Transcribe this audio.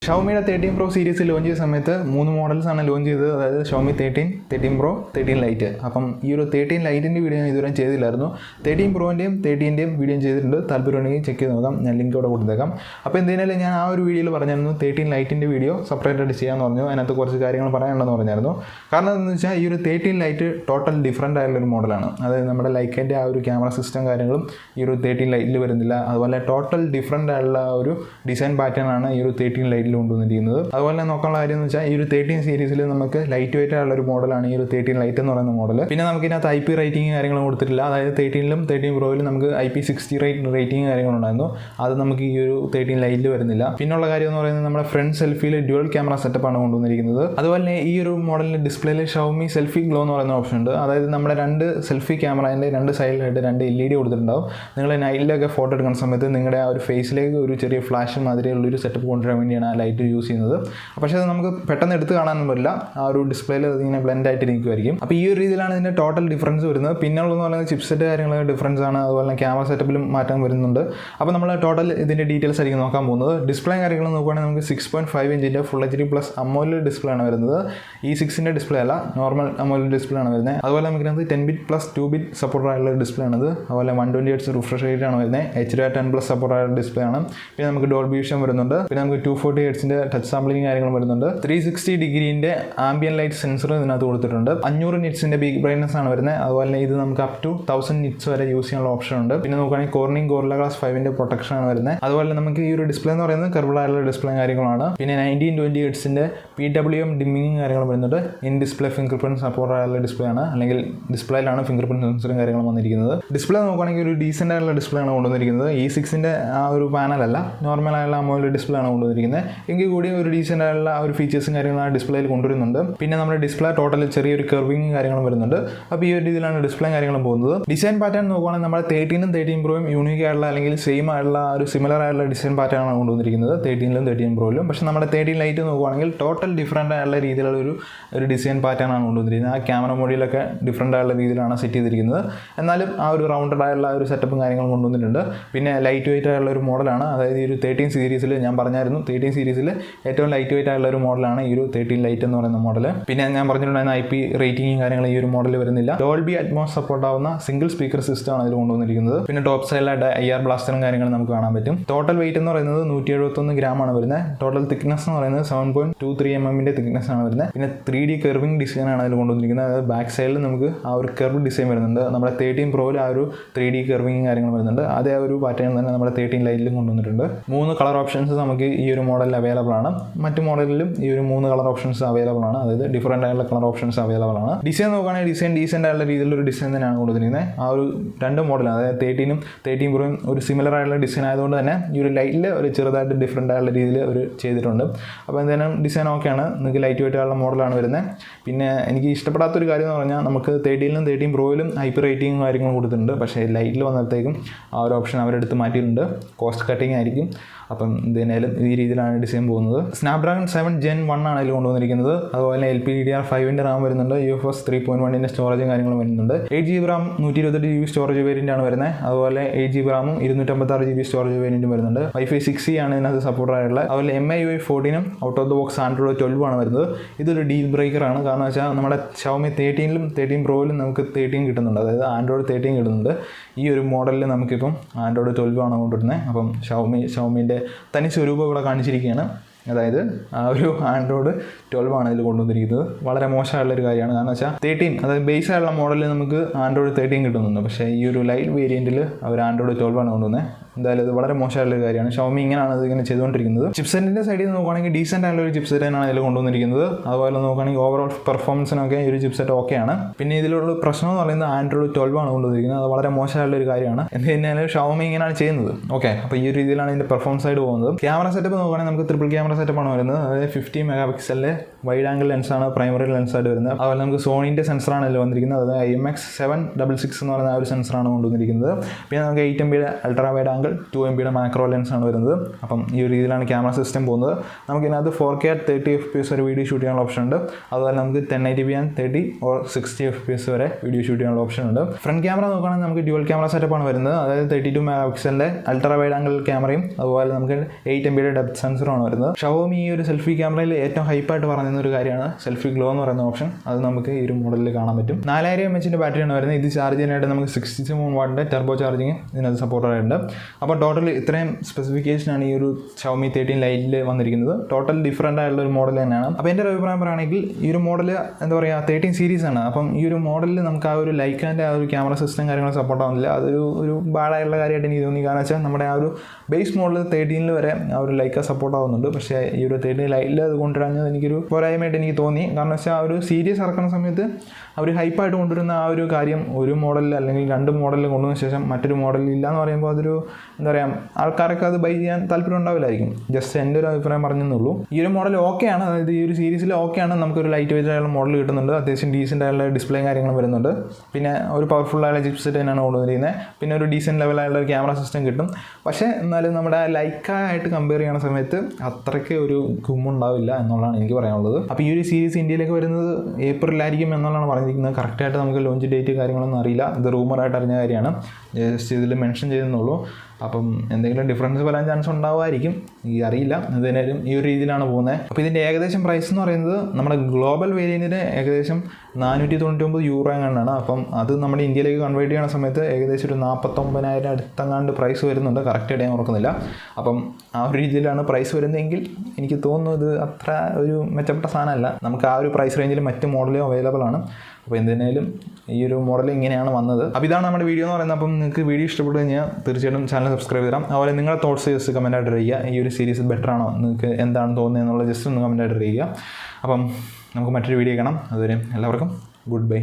Xiaomi 13 Pro series launch ചെയ്ത സമയത്ത് 3 models ആണ് ലോഞ്ച് ചെയ്തത്. അതായത് Xiaomi 13, 13 Pro, 13 Lite. അപ്പം ഈ ഒരു 13 Liteന്റെ വീഡിയോ ഞാൻ ഇതുവരെ ചെയ്തില്ലായിരുന്നു. 13 Proന്റെയും 13ന്റെയും വീഡിയോ ചെയ്തിട്ടുണ്ട്. താല്പര്യമുണ്ടെങ്കിൽ ചെക്ക് ചെയ്ത് നോക്കാം. ഞാൻ ലിങ്ക് ഇവിടെ കൊടുത്തേക്കാം. അപ്പോൾ എന്തായാലും ഞാൻ ആ ഒരു വീഡിയോയിൽ പറഞ്ഞായിരുന്നു 13 Liteന്റെ വീഡിയോ സെപ്പറേറ്റ് ആയിട്ട് ചെയ്യാമെന്ന് പറഞ്ഞു. അതിനകത്ത് കുറച്ച് കാര്യങ്ങൾ പറയാനുണ്ടെന്ന് പറഞ്ഞായിരുന്നു. കാരണം എന്താണെന്ന് വെച്ചാൽ ഈ ഒരു 13 Lite ടോട്ടൽ ഡിഫറൻ്റ് ആയിട്ടുള്ളൊരു മോഡലാണ്. അതായത് നമ്മുടെ ലൈക്കിൻ്റെ ആ ഒരു ക്യാമറ സിസ്റ്റം കാര്യങ്ങളും ഈ ഒരു 13 Liteൽ വരുന്നില്ല. അതുപോലെ ടോട്ടൽ ഡിഫറൻ്റ് ആയിട്ടുള്ള ഒരു ഡിസൈൻ പാറ്റേൺ ആണ് ഈ ഒരു 13 Lite കൊണ്ടുവന്നിരിക്കുന്നത്. അതുപോലെ നോക്കാനുള്ള കാര്യം എന്ന് വെച്ചാൽ ഈ ഒരു 13 സീരീസിൽ നമുക്ക് ലൈറ്റ് വെയിറ്റ് ആയുള്ള ഒരു മോഡലാണ് ഈ ഒരു 13 Lite എന്ന് പറയുന്ന മോഡൽ. പിന്നെ നമുക്ക് ഇതിനകത്ത് IP റേറ്റിംഗ് കാര്യങ്ങളും കൊടുത്തിട്ടില്ല. അതായത് 13ലും 13 Proയിലും നമുക്ക് IP60 റേറ്റിംഗ് കാര്യങ്ങളുണ്ടായിരുന്നു. അത് നമുക്ക് ഈ ഒരു 13 Liteൽ വരുന്നില്ല. പിന്നുള്ള കാര്യം എന്ന് പറയുന്നത് നമ്മുടെ ഫ്രണ്ട് സെൽഫിയിൽ ഡ്യുവൽ ക്യാമറ സെറ്റപ്പാണ് കൊണ്ടുവന്നിരിക്കുന്നത്. അതുപോലെ ഈ ഒരു മോഡലിന്റെ ഡിസ്പ്ലേയിൽ Xiaomi സെൽഫി ഗ്ലോ എന്ന് പറയുന്ന ഓപ്ഷൻ ഉണ്ട്. അതായത് നമ്മുടെ രണ്ട് സെൽഫി ക്യാമറേൻ്റെ രണ്ട് സൈഡിലായിട്ട് രണ്ട് LED കൊടുത്തിട്ടുണ്ടാവും. നിങ്ങൾ നൈറ്റിലൊക്കെ ഫോട്ടോ എടുക്കുന്ന സമയത്ത് നിങ്ങളുടെ ആ ഒരു ഫേസിലേക്ക് ഒരു ചെറിയ ഫ്ലാഷ് മാതിരിയുള്ളൊരു സെറ്റപ്പ് കൊണ്ടുവരാൻ വേണ്ടിയാണ് ആ ലൈറ്റ് യൂസ് ചെയ്യുന്നത്. പക്ഷേ അത് നമുക്ക് പെട്ടെന്ന് എടുത്ത് കാണാനൊന്നും പറ്റില്ല. ആ ഒരു ഡിസ്പ്ലേയിൽ അതിങ്ങനെ ബ്ലെൻഡ് ആയിട്ടിരിക്കുമായിരിക്കും. അപ്പോൾ ഈ ഒരു രീതിയിലാണ് ഇതിൻ്റെ ടോട്ടൽ ഡിഫറൻസ് വരുന്നത്. പിന്നുള്ളതെന്ന് പറയുന്നത് ചിപ്സെറ്റ് കാര്യങ്ങൾ ഡിഫറൻസ് ആണ്. അതുപോലെ ക്യാമറ സെറ്റപ്പിലും മാറ്റം വരുന്നുണ്ട്. അപ്പോൾ നമ്മൾ ടോട്ടൽ ഇതിൻ്റെ ഡീറ്റെയിൽസ് ആയിരിക്കും നോക്കാൻ പോകുന്നത്. ഡിസ്പ്ലേ കാര്യങ്ങൾ നോക്കുകയാണെങ്കിൽ നമുക്ക് 6.5 ഇഞ്ചിൻ്റെ full HD plus AMOLED display ആണ് വരുന്നത്. ഈ 6ന്റെ ഡിസ്പ്ലേ അല്ല, നോർമൽ AMOLED ഡിസ്പ്ലേ ആണ് വരുന്നത്. അതുപോലെ നമുക്കിനകത്ത് 10 ബിറ്റ് പ്ലസ് 2 ബിറ്റ് സപ്പോർട്ട് ആയിട്ടുള്ള ഡിസ്പ്ലേ ആണത്. അതുപോലെ 120 Hz റിഫ്രഷ് റേറ്റ് ആണ് വരുന്നത്. HDR10+ സപ്പോർട്ട് ആയിട്ടുള്ള ഡിസ്പ്ലേ ആണ്. പിന്നെ നമുക്ക് ഡോൾബി വിഷൻ വരുന്നുണ്ട്. പിന്നെ നമുക്ക് 240 Hzന്റെ ടച്ച് സാമ്പിളിംഗ് കാര്യങ്ങൾ വരുന്നുണ്ട്. 360 ഡിഗ്രീൻ്റെ ആംബിയൻ ലൈറ്റ് സെൻസർ ഇതിനകത്ത് കൊടുത്തിട്ടുണ്ട്. 500 നിറ്റ്സിന്റെ ബിഗ് ബ്രൈറ്റ്നസ് ആണ് വരുന്നത്. അതുപോലെ ഇത് നമുക്ക് അപ് ടു 1000 നിറ്റ്സ് വരെ യൂസ് ചെയ്യാനുള്ള ഓപ്ഷൻ ഉണ്ട്. പിന്നെ നോക്കുകയാണെങ്കിൽ കോർണിംഗ് ഗോറില്ല ഗ്ലാസ് 5ന്റെ പ്രൊട്ടക്ഷൻ ആണ് വരുന്നത്. അതുപോലെ നമുക്ക് ഈ ഒരു ഡിസ്പ്ലേ എന്ന് പറയുന്നത് കർവ്ഡ് ആയിട്ടുള്ള ഡിസ്പ്ലേ കാര്യങ്ങളാണ്. പിന്നെ 1920 Hzന്റെ PWM ഡിമ്മിങ്ങും കാര്യങ്ങളും വരുന്നുണ്ട്. In display finger print support ആയിട്ടുള്ള ഡിസ്പ്ലേ ആണ്. അല്ലെങ്കിൽ ഡിസ്പ്ലേയിലാണ് ഫിംഗർ പ്രിന്റ് സെൻസറും കാര്യങ്ങളും വന്നിരിക്കുന്നത്. ഡിസ്പ്ലേ നോക്കുകയാണെങ്കിൽ ഒരു ഡീസെന്റ് ആയിട്ടുള്ള ഡിസ്പ്ലേ ആണ് കൊണ്ടുവന്നിരിക്കുന്നത്. ഈ 6ന്റെ ആ ഒരു പാനലല്ല, നോർമൽ ആയിട്ടുള്ള AMOLED ഡിസ്പ്ലേ ആണ് കൊണ്ടുവന്നിരിക്കുന്നത്. എങ്കിൽ കൂടി ഒരു ഡീസെന്റ് ആയിട്ടുള്ള ഒരു ഫീച്ചേഴ്സും കാര്യങ്ങളും ആ ഡിസ്പ്ലേയിൽ കൊണ്ടുവരുന്നുണ്ട്. പിന്നെ നമ്മുടെ ഡിസ്പ്ലേ ടോട്ടൽ ചെറിയൊരു കർവിങ് കാര്യങ്ങളും വരുന്നുണ്ട്. അപ്പോൾ ഈ ഒരു രീതിയിലാണ് ഡിസ്പ്ലേ കാര്യങ്ങളും പോകുന്നത്. ഡിസൈൻ പാറ്റേൺ നോക്കുകയാണെങ്കിൽ നമ്മുടെ 13നും 13 Proയും യൂണിക് ആയിട്ടുള്ള അല്ലെങ്കിൽ സെയിം ആയിട്ടുള്ള ഒരു സിമിലർ ആയിട്ടുള്ള ഡിസൈൻ പാറ്റേൺ ആണ് കൊണ്ടുവന്നിരിക്കുന്നത് 13ലും 13 Proയിലും. പക്ഷേ നമ്മുടെ 13 Lite നോക്കുകയാണെങ്കിൽ ടോട്ടൽ ഡിഫറൻ്റ് ആയിട്ടുള്ള രീതിയിലുള്ള ഒരു ഡിസൈൻ പാറ്റേൺ ആണ് കൊണ്ടുവന്നിരിക്കുന്നത്. ആ ക്യാമറ മോഡിലൊക്കെ ഡിഫറൻ്റ് ആയിട്ടുള്ള രീതിയിലാണ് സെറ്റ് ചെയ്തിരിക്കുന്നത്. എന്നാലും ആ ഒരു റൗണ്ടഡ് ആയിട്ടുള്ള ഒരു സെറ്റപ്പും കാര്യങ്ങളും കൊണ്ടുവന്നിട്ടുണ്ട്. പിന്നെ ലൈറ്റ് വെയിറ്റ് ആയിട്ടുള്ള ഒരു മോഡലാണ്. അതായത് ഈ ഒരു 13 സീരീസിൽ ഞാൻ പറഞ്ഞായിരുന്നു 13 സീരീസിൽ ഏറ്റവും ലൈറ്റ് വെയിറ്റ് ആയിട്ടുള്ള ഒരു മോഡലാണ് ഈ ഒരു 13 Lite എന്ന് പറയുന്ന മോഡൽ. പിന്നെ ഞാൻ പറഞ്ഞിട്ടുണ്ടായിരുന്ന IP റേറ്റിംഗും കാര്യങ്ങളും ഈ ഒരു മോഡൽ വരുന്നില്ല. ഡോൾബി അറ്റ്മോസ് സപ്പോർട്ട് ആവുന്ന സിംഗിൾ സ്പീക്കർ സിസ്റ്റം ആണ് ഇതിൽ കൊണ്ടുവന്നിരിക്കുന്നത്. പിന്നെ ടോപ്പ് സൈഡിലായിട്ട് IR ബ്ലാസ്റ്ററും കാര്യങ്ങളും നമുക്ക് കാണാൻ പറ്റും. ടോട്ടൽ വെയിറ്റ് എന്ന് പറയുന്നത് 171 ഗ്രാം ആണ് വരുന്നത്. ടോട്ടൽ തിക്നെസ് എന്ന് പറയുന്നത് 7.23 mm തിക്നെസ് ആണ് വരുന്നത്. പിന്നെ 3D കർവിംഗ് ഡിസൈൻ ആണ് അതിൽ കൊണ്ടുവന്നിരിക്കുന്നത്. അതായത് ബാക്ക് സൈഡിൽ നമുക്ക് ആ ഒരു കർവ് ഡിസൈൻ വരുന്നുണ്ട്. നമ്മുടെ 13 Proയിൽ ആ ഒരു 3D കർവിംഗ് കാര്യങ്ങൾ വരുന്നുണ്ട്. അതേ ഒരു പാറ്റേൺ തന്നെ നമ്മുടെ 13 Liteലും കൊണ്ടുവന്നിട്ടുണ്ട്. 3 കളർ ഓപ്ഷൻസ് നമുക്ക് ഈ ഒരു മോഡലിൽ അവൈലബിൾ ആണ്. മറ്റു മോഡലിലും ഈ ഒരു 3 കളർ ഓപ്ഷൻസ് അവൈലബിൾ ആണ്. അതായത് ഡിഫറൻ്റ് ആയിട്ടുള്ള കളർ ഓപ്ഷൻസ് അവൈലബിൾ ആണ്. ഡിസൈൻ നോക്കുകയാണെങ്കിൽ ഡീസെൻ്റ് ആയിട്ടുള്ള രീതിയിലൊരു ഡിസൈൻ തന്നെയാണ് കൊണ്ടുവന്നിരിക്കുന്നത്. ആ ഒരു രണ്ട് മോഡലാണ്, അതായത് 13നും 13 Proയും ഒരു സിമിലർ ആയിട്ടുള്ള ഡിസൈൻ ആയതുകൊണ്ട് തന്നെ ഈ ഒരു ലൈറ്റിൽ ഒരു ചെറുതായിട്ട് ഡിഫറൻ്റ് ആയിട്ടുള്ള രീതിയിൽ അവർ ചെയ്തിട്ടുണ്ട്. അപ്പോൾ എന്തായാലും ഡിസൈൻ ഓക്കെയാണ്. നിങ്ങൾക്ക് ലൈറ്റ് വെയിറ്റ് ആയിട്ടുള്ള മോഡലാണ് വരുന്നത്. പിന്നെ എനിക്ക് ഇഷ്ടപ്പെടാത്തൊരു കാര്യം എന്ന് പറഞ്ഞാൽ നമുക്ക് 13ലും 13 Proയിലും IP റേറ്റിംഗും കാര്യങ്ങളും കൊടുത്തിട്ടുണ്ട്. പക്ഷേ ലൈറ്റിൽ വന്നപ്പോഴത്തേക്കും ആ ഒരു ഓപ്ഷൻ അവരെടുത്ത് മാറ്റിയിട്ടുണ്ട്. കോസ്റ്റ് കട്ടിങ് ആയിരിക്കും. അപ്പം എന്തായാലും ഈ രീതിയിലാണ് ഡിസൈൻ പോകുന്നത്. സ്നാപ്ഡ്രാഗൺ 7 Gen 1 ആണ് ഇതിൽ കൊണ്ടുവന്നിരിക്കുന്നത്. അതുപോലെ LPDDR5ന്റെ റാം വരുന്നുണ്ട്. UFS 3.1ന്റെ സ്റ്റോറേജും കാര്യങ്ങളും വരുന്നുണ്ട്. 8GB Ram 128GB storage variant ആണ് വരുന്നത്. അതുപോലെ 8GB റാമും 256GB സ്റ്റോറേജ് വേരിയൻറ്റും വരുന്നുണ്ട്. Wi-Fi 6E ആണ് ഇതിനകത്ത് സപ്പോർട്ട് ആയിട്ടുള്ളത്. അതുപോലെ MIUI 14നും out of the box Android 12 ആണ് വരുന്നത്. ഇതൊരു ഡീൽ ബ്രേക്കർ ആണ്. കാരണം വെച്ചാൽ നമ്മുടെ Xiaomi 13ലും 13 Proയിലും നമുക്ക് 13 കിട്ടുന്നുണ്ട്. അതായത് Android 13 കിട്ടുന്നുണ്ട്. ഈ ഒരു മോഡലിൽ നമുക്കിപ്പം Android 12 ആണ് കൊണ്ടുവരുന്നത്. അപ്പം ഷവമിൻ്റെ തനി സ്വരൂപം ഇവിടെ കാണിച്ചിരിക്കുകയാണ്. അതായത് ആ ഒരു Android 12 ആണ് ഇതിൽ കൊണ്ടുവന്നിരിക്കുന്നത്. വളരെ മോശമായിട്ടുള്ളൊരു കാര്യമാണ്. കാരണം വെച്ചാൽ 13 അതായത് ബേസ് ആയിട്ടുള്ള മോഡലിൽ നമുക്ക് Android 13 കിട്ടുന്നുണ്ട്. പക്ഷേ ഈ ഒരു ലൈറ്റ് വേരിയൻറ്റിൽ അവർ Android 12 ആണ് കൊണ്ടുവന്നത്. എന്തായാലും ഇത് വളരെ മോശമായിട്ടുള്ള കാര്യമാണ്. Xiaomi ഇങ്ങനെയാണ് ഇതിങ്ങനെ ചെയ്തുകൊണ്ടിരിക്കുന്നത്. ചിപ്സെറ്റിൻ്റെ സൈഡിൽ നിന്ന് നോക്കുകയാണെങ്കിൽ ഡീസെൻ്റ് ആയിട്ടുള്ള ഒരു ചിപ്സെറ്റ് തന്നെയാണ് ഇതിൽ കൊണ്ടുവന്നിരിക്കുന്നത്. അതുപോലെ നോക്കുകയാണെങ്കിൽ ഓവറോൾ പെർഫോമൻസിനൊക്കെ ഈ ഒരു ചിപ്സെറ്റ് ഓക്കെയാണ്. പിന്നെ ഇതിലുള്ള പ്രശ്നം എന്ന് പറയുന്നത് Android 12 ആണ് കൊണ്ടുവന്നിരിക്കുന്നത്. അത് വളരെ മോശമായിട്ടുള്ള ഒരു കാര്യമാണ്. എന്ത് കഴിഞ്ഞാൽ Xiaomi ഇങ്ങനെയാണ് ചെയ്യുന്നത്. ഓക്കെ, അപ്പോൾ ഈ ഒരു രീതിയിലാണ് ഇതിൻ്റെ പെർഫോമൻസ് സൈഡ് പോകുന്നത്. ക്യാമറ സെറ്റപ്പ് നോക്കുകയാണെങ്കിൽ നമുക്ക് ട്രിപ്പിൾ ക്യാമറ സെറ്റപ്പാണ് വരുന്നത്. അതായത് 50 മെഗാപിക്സലിലെ വൈഡ് ആംഗിൾ ലെൻസാണ് പ്രൈമറി ലെൻസായിട്ട് വരുന്നത്. അതുപോലെ നമുക്ക് സോണിൻ്റെ സെൻസറാണ് ഇതിൽ വന്നിരിക്കുന്നത്. അതായത് IMX766 എന്ന് പറയുന്ന ആ ഒരു സെൻസറാണ് കൊണ്ടുവന്നിരിക്കുന്നത്. പിന്നെ നമുക്ക് 8 MB ultra wide angle 2 MB macro lens ആണ് വരുന്നത്. അപ്പം ഈ ഒരു രീതിയിലാണ് ക്യാമറ സിസ്റ്റം പോകുന്നത്. നമുക്ക് ഇതിനകത്ത് 4K 30 FPS വരെ വീഡിയോ ഷൂട്ട് ചെയ്യാനുള്ള ഓപ്ഷൻ ഉണ്ട്. അതുപോലെ നമുക്ക് 1080p and 30 or 60 FPS വരെ വീഡിയോ ഷൂട്ട് ചെയ്യാനുള്ള ഓപ്ഷൻ ഉണ്ട്. ഫ്രണ്ട് ക്യാമറ നോക്കുകയാണെങ്കിൽ നമുക്ക് ഡ്യുവൽ ക്യാമറ സെറ്റപ്പാണ് വരുന്നത്. അതായത് 32 മെഗാപിക്സലിൻ്റെ അൾട്രാ വൈഡ് ആംഗിൾ ക്യാമറയും അതുപോലെ നമുക്ക് 8 MB ഡെപ്ത് സെൻസറുമാണ് വരുന്നത്. ഷവോമി ഈ ഒരു സെൽഫി ക്യാമറയിൽ ഏറ്റവും ഹൈപ്പായിട്ട് പറയുന്ന ഒരു കാര്യമാണ് സെൽഫി ഗ്ലോ എന്ന് പറയുന്ന ഓപ്ഷൻ. അത് നമുക്ക് ഈ ഒരു മോഡലിൽ കാണാൻ പറ്റും. 4000 mAh ബാറ്ററിയാണ് വരുന്നത്. ഇത് ചാർജ് ചെയ്യാനായിട്ട് നമുക്ക് 63 വാട്ടിൻ്റെ ടർബോ ചാർജിങ് ഇതിനകത്ത് സപ്പോർട്ടായിട്ടുണ്ട്. അപ്പോൾ ടോട്ടൽ ഇത്രയും സ്പെസിഫിക്കേഷനാണ് ഈ ഒരു Xiaomi 13 ലൈറ്റിൽ വന്നിരിക്കുന്നത്. ടോട്ടൽ ഡിഫറൻ്റ് ആയിട്ടുള്ള ഒരു മോഡൽ തന്നെയാണ്. അപ്പോൾ എൻ്റെ ഒരു അഭിപ്രായം പറയുകയാണെങ്കിൽ ഈ ഒരു മോഡൽ എന്താ പറയുക 13 സീരീസ് ആണ്. അപ്പം ഈ ഒരു മോഡലിൽ നമുക്ക് ആ ഒരു ലൈക്കാൻ്റെ ആ ഒരു ക്യാമറ സിസ്റ്റം കാര്യങ്ങൾ സപ്പോർട്ട് ആവുന്നില്ല. അതൊരു ബാഡായിട്ടുള്ള കാര്യമായിട്ട് എനിക്ക് തോന്നി. കാരണം വെച്ചാൽ നമ്മുടെ ആ ഒരു ബേസ് മോഡൽ 13 വരെ ആ ഒരു ലൈക്ക സപ്പോർട്ട് ആവുന്നുണ്ട്. പക്ഷേ ഈ ഒരു 13 ലൈറ്റിൽ അത് കൊണ്ടുവരാഞ്ഞത് എനിക്കൊരു പോരായ്മയായിട്ട് എനിക്ക് തോന്നി. കാരണം വെച്ചാൽ ആ ഒരു സീരീസ് ഇറക്കുന്ന സമയത്ത് അവർ ഹൈപ്പായിട്ട് കൊണ്ടുവരുന്ന ആ ഒരു കാര്യം ഒരു മോഡലിൽ അല്ലെങ്കിൽ 2 മോഡലിൽ കൊണ്ടുവന്ന ശേഷം മറ്റൊരു മോഡലിൽ ഇല്ല എന്ന് പറയുമ്പോൾ അതൊരു എന്താ പറയുക ആൾക്കാരൊക്കെ അത് ബൈ ചെയ്യാൻ താല്പര്യം ഉണ്ടാവില്ലായിരിക്കും. ജസ്റ്റ് എൻ്റെ ഒരു അഭിപ്രായം പറഞ്ഞെന്നുള്ളൂ. ഈ ഒരു മോഡൽ ഓക്കെയാണ്, അതായത് ഈ ഒരു സീരീസിൽ ഓക്കെയാണ്. നമുക്കൊരു ലൈറ്റ് വെയിറ്റ് ആയുള്ള മോഡൽ കിട്ടുന്നുണ്ട്. അത്യാവശ്യം ഡീസൻ്റ് ആയുള്ള ഡിസ്പ്ലേയും കാര്യങ്ങളും വരുന്നുണ്ട്. പിന്നെ ഒരു പവർഫുൾ ആയുള്ള ചിപ്സെറ്റ് തന്നെയാണ് കൊണ്ടുവന്നിരിക്കുന്നത്. പിന്നെ ഒരു ഡീസൻറ്റ് ലെവലായുള്ള ഒരു ക്യാമറ സിസ്റ്റം കിട്ടും. പക്ഷേ എന്നാലും നമ്മുടെ ലൈക്കായിട്ട് കമ്പയർ ചെയ്യുന്ന സമയത്ത് അത്രയ്ക്ക് ഒരു ഗുമ്മുണ്ടാവില്ല എന്നുള്ളതാണ് എനിക്ക് പറയാനുള്ളത്. അപ്പോൾ ഈ ഒരു സീരീസ് ഇന്ത്യയിലേക്ക് വരുന്നത് ഏപ്രിലായിരിക്കും എന്നുള്ളതാണ് പറഞ്ഞിരിക്കുന്നത്. കറക്റ്റായിട്ട് നമുക്ക് ലോഞ്ച് ഡേറ്റ് കാര്യങ്ങളൊന്നും അറിയില്ല. ഇത് റൂമറായിട്ട് അറിഞ്ഞ കാര്യമാണ്. ജസ്റ്റ് ഇതിൽ മെൻഷൻ ചെയ്തെന്നുള്ളൂ. അപ്പം എന്തെങ്കിലും ഡിഫറൻസ് വരാൻ ചാൻസ് ഉണ്ടാവുമായിരിക്കും, എനിക്ക് അറിയില്ല. ഇതിനാലും ഈ ഒരു രീതിയിലാണ് പോകുന്നത്. അപ്പോൾ ഇതിൻ്റെ ഏകദേശം പ്രൈസ് എന്ന് പറയുന്നത് നമ്മുടെ ഗ്ലോബൽ വേരിയൻറ്റിന് ഏകദേശം 499 യൂറോ എങ്ങാണ്ടാണ്. അപ്പം അത് നമ്മുടെ ഇന്ത്യയിലേക്ക് കൺവേർട്ട് ചെയ്യുന്ന സമയത്ത് ഏകദേശം ഒരു 49,000 അടുത്തെങ്ങാണ്ട് പ്രൈസ് വരുന്നുണ്ട്. കറക്റ്റായിട്ട് ഞാൻ ഓർക്കുന്നില്ല. അപ്പം ആ ഒരു രീതിയിലാണ് പ്രൈസ് വരുന്നതെങ്കിൽ എനിക്ക് തോന്നുന്നു ഇത് അത്ര ഒരു മെച്ചപ്പെട്ട സാധനമല്ല. നമുക്ക് ആ ഒരു പ്രൈസ് റേഞ്ചിൽ മറ്റ് മോഡലും അവൈലബിൾ ആണ്. അപ്പോൾ എന്തിനേലും ഈ ഒരു മോഡൽ ഇങ്ങനെയാണ് വന്നത്. അപ്പോൾ ഇതാണ് നമ്മുടെ വീഡിയോ എന്ന് പറയുന്നത്. അപ്പം നിങ്ങൾക്ക് വീഡിയോ ഇഷ്ടപ്പെട്ടു കഴിഞ്ഞാൽ തീർച്ചയായിട്ടും ചാനൽ സബ്സ്ക്രൈബ് ചെയ്യാം. അതുപോലെ നിങ്ങളുടെ തോട്ട്സ് ജസ്റ്റ് കമൻറ്റായിട്ട് അറിയിക്കുക. ഈ ഒരു സീരീസ് ബെറ്റർ ആണോ, നിങ്ങൾക്ക് എന്താണ് തോന്നുന്നത് എന്നുള്ളത് ജസ്റ്റ് ഒന്ന് കമൻറ്റായിട്ട് അറിയിക്കുക. അപ്പം നമുക്ക് മറ്റൊരു വീഡിയോ കാണാം. അതുവരെ എല്ലാവർക്കും ഗുഡ് ബൈ.